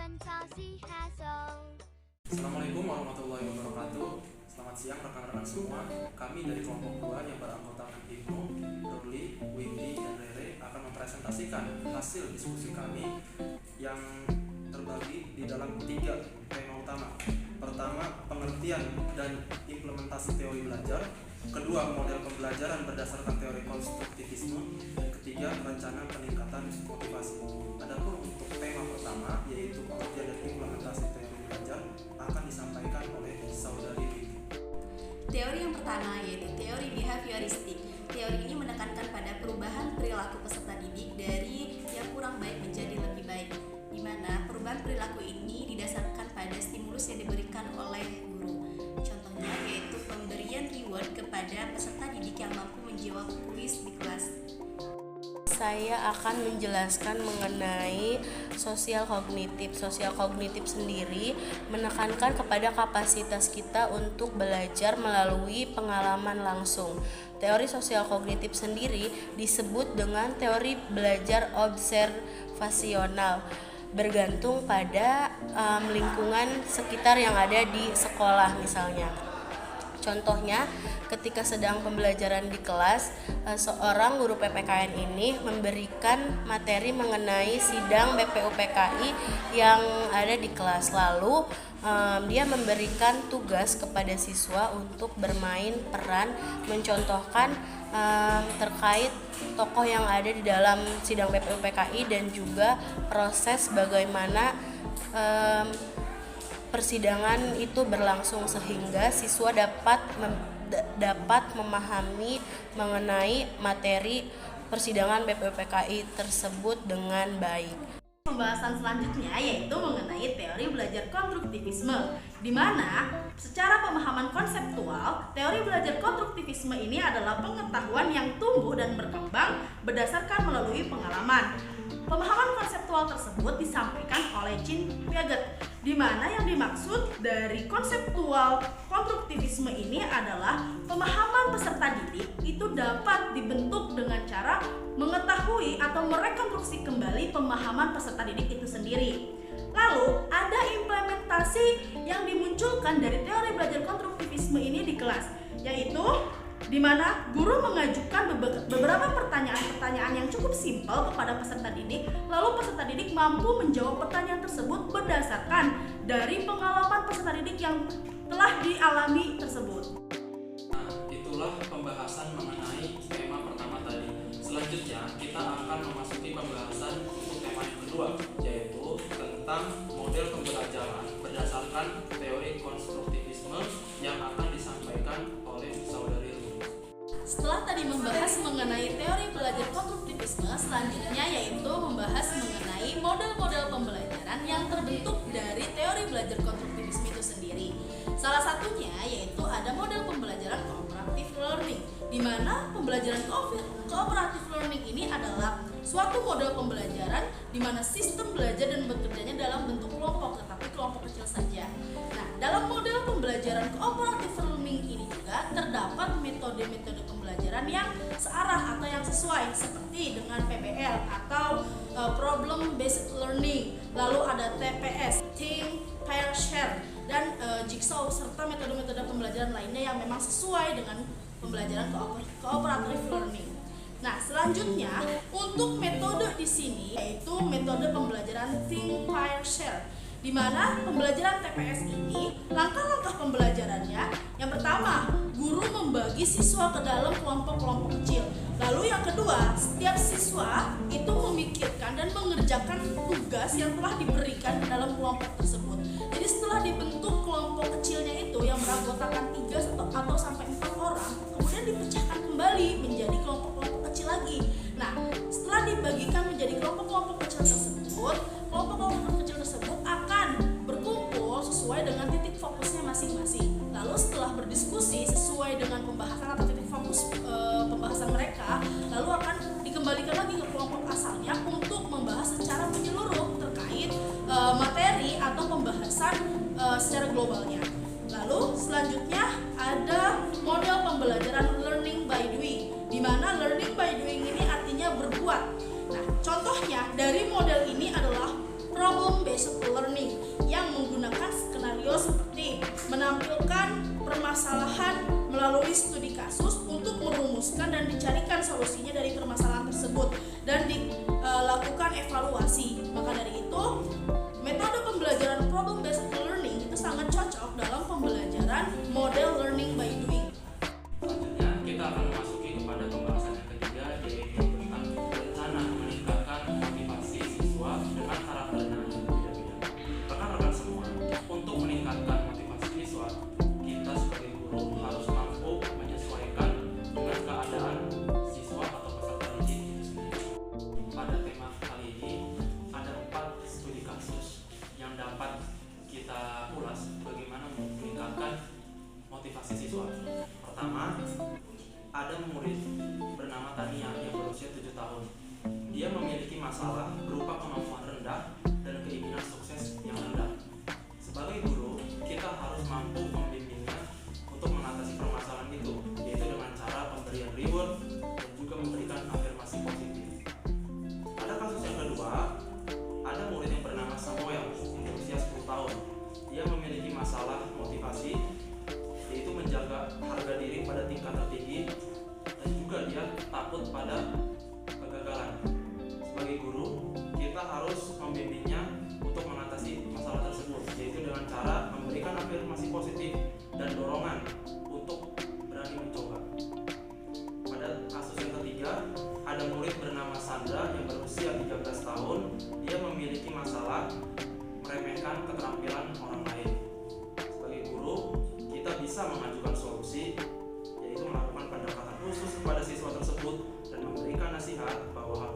Presentasi hasil. Assalamualaikum warahmatullahi wabarakatuh. Selamat siang rekan-rekan semua. Kami dari kelompok 2 yang beranggotakan Ibnu, Ruli, Windy, dan Rere akan mempresentasikan hasil diskusi kami yang terbagi di dalam 3 tema utama. Pertama, pengertian dan implementasi teori belajar. Kedua, model pembelajaran berdasarkan teori konstruktivisme. Dan ketiga, rencana peningkatan motivasi. Adapun untuk tema pertama, yaitu pengertian dan implementasi teori belajar, akan disampaikan oleh saudari Windy. Teori yang pertama yaitu teori behavioristik. Teori ini menekankan pada perubahan perilaku peserta didik dari yang kurang baik menjadi lebih baik, di mana perubahan perilaku ini didasarkan pada stimulus yang diberikan oleh guru. Contohnya yaitu pemberian reward kepada peserta didik yang mampu menjawab kuis di kelas. Saya akan menjelaskan mengenai sosial kognitif. Sosial kognitif sendiri menekankan kepada kapasitas kita untuk belajar melalui pengalaman langsung. Teori sosial kognitif sendiri disebut dengan teori belajar observasional, bergantung pada lingkungan sekitar yang ada di sekolah misalnya. Contohnya, ketika sedang pembelajaran di kelas, seorang guru PPKN ini memberikan materi mengenai sidang BPUPKI yang ada di kelas. Lalu dia memberikan tugas kepada siswa untuk bermain peran mencontohkan terkait tokoh yang ada di dalam sidang BPUPKI dan juga proses bagaimana persidangan itu berlangsung sehingga siswa dapat memahami mengenai materi persidangan BPUPKI tersebut dengan baik. Pembahasan selanjutnya yaitu mengenai teori belajar konstruktivisme, di mana secara pemahaman konseptual, teori belajar konstruktivisme ini adalah pengetahuan yang tumbuh dan berkembang berdasarkan melalui pengalaman. Pemahaman konseptual tersebut disampaikan oleh Jean Piaget, di mana yang dimaksud dari konseptual konstruktivisme ini adalah pemahaman peserta didik itu dapat dibentuk dengan cara mengetahui atau merekonstruksi kembali pemahaman peserta didik itu sendiri. Lalu ada implementasi yang dimunculkan dari teori belajar konstruktivisme ini di kelas, yaitu di mana guru mengajukan beberapa pertanyaan-pertanyaan yang cukup simpel kepada peserta didik, lalu peserta didik mampu menjawab pertanyaan tersebut berdasarkan dari pengalaman peserta didik yang telah dialami tersebut. Nah, itulah pembahasan mengenai tema pertama tadi. Selanjutnya, kita akan memasuki pembahasan untuk tema yang kedua, yaitu tentang model pembelajaran berdasarkan teori konstruktivisme yang akan disampaikan oleh saudari. Setelah tadi membahas mengenai teori belajar konstruktivisme, selanjutnya yaitu membahas mengenai model-model pembelajaran yang terbentuk dari teori belajar konstruktivisme itu sendiri. Salah satunya yaitu ada model pembelajaran cooperative learning, di mana pembelajaran cooperative learning ini adalah suatu model pembelajaran di mana sistem belajar dan bekerjanya dalam bentuk kelompok, tetapi kelompok kecil saja. Nah, dalam model pembelajaran cooperative learning ini juga terdapat metode-metode pembelajaran yang searah atau yang sesuai, seperti dengan PBL atau problem based learning, lalu ada TPS, think, pair, share, dan jigsaw, serta metode-metode pembelajaran lainnya yang memang sesuai dengan pembelajaran cooperative learning. Nah, selanjutnya untuk metode di sini yaitu metode pembelajaran think, pair, share, di mana pembelajaran TPS ini langkah-langkah pembelajarannya yang pertama, guru membagi siswa ke dalam kelompok-kelompok kecil. Lalu yang kedua, setiap siswa itu memikirkan dan mengerjakan tugas yang telah diberikan ke dalam kelompok tersebut. Jadi setelah dibentuk kelompok kecilnya itu yang beranggotakan 3 atau sampai 4 orang, kemudian dipecahkan kembali menjadi kelompok-kelompok kecil lagi. Nah, setelah dibagikan menjadi kelompok-kelompok kecil tersebut, kelompok-kelompok kecil tersebut akan berkumpul sesuai dengan titik fokusnya masing-masing. Lalu setelah berdiskusi sesuai dengan pembahasan atau titik fokus pembahasan mereka, lalu akan dikembalikan lagi ke kelompok asalnya untuk membahas secara menyeluruh terkait materi atau pembahasan secara globalnya. Lalu selanjutnya ada model pembelajaran learning permasalahan melalui studi kasus untuk merumuskan dan dicarikan solusinya dari permasalahan tersebut dan dilakukan evaluasi. Maka dari itu, metode pembelajaran problem based learning itu sangat cocok dalam pembelajaran model learning by doing. Selanjutnya kita akan memasuki kepada pembahasan yang ketiga, yaitu tentang rencana meningkatkan motivasi siswa dengan karakternya yang berbeda-beda. Rekan-rekan semua, untuk meningkatkan motivasi siswa, kita sebagai guru harus mampu menyesuaikan dengan keadaan siswa atau peserta didik itu sendiri. Pada tema kali ini ada 4 studi kasus yang dapat kita ulas bagaimana meningkatkan motivasi siswa. Pertama, ada murid bernama Tania yang berusia 7 tahun. Dia memiliki masalah berupa kemampuan rendah dan keinginan sukses yang rendah. Sebagai guru, kita harus mampu membimbingnya untuk mengatasi permasalahan itu, yaitu dengan cara pemberian reward dan juga memberikan afirmasi positif. Ada kasus yang kedua, ada murid yang bernama Samuel yang berusia 10 tahun. Dia memiliki masalah motivasi, yaitu menjaga harga diri pada tingkat tertinggi dan juga dia takut pada kegagalan. Sebagai guru, kita harus membimbingnya untuk mengatasi masalah tersebut, yaitu dengan cara memberikan afirmasi positif dan dorongan untuk berani mencoba. Pada kasus yang ketiga, ada murid bernama Sandra yang berusia 13 tahun. Dia memiliki masalah meremehkan keterampilan orang lain. Sebagai guru, kita bisa mengajukan solusi, yaitu melakukan pendekatan khusus kepada siswa tersebut dan memberikan nasihat bahwa hal